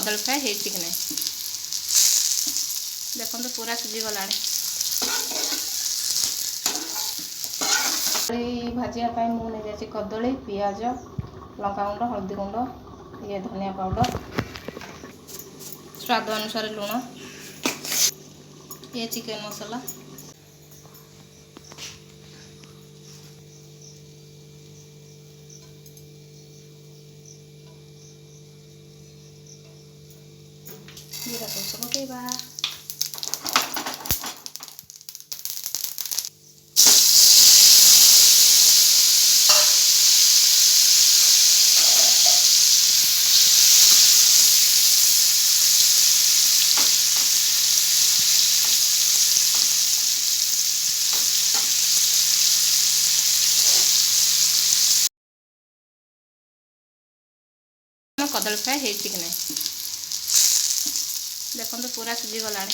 कदली fry हो कि नहीं देखो तो पूरा सीझीगला भाजापी मुझे कदली पियाज लंका गुंड हल्दी गुंड ये धनिया पाउडर स्वाद अनुसार लुण ये चिकन मसला जीरा सौस पकेबा कदली फ्राए हो कि नहीं देखो तो पूरा सीझीगला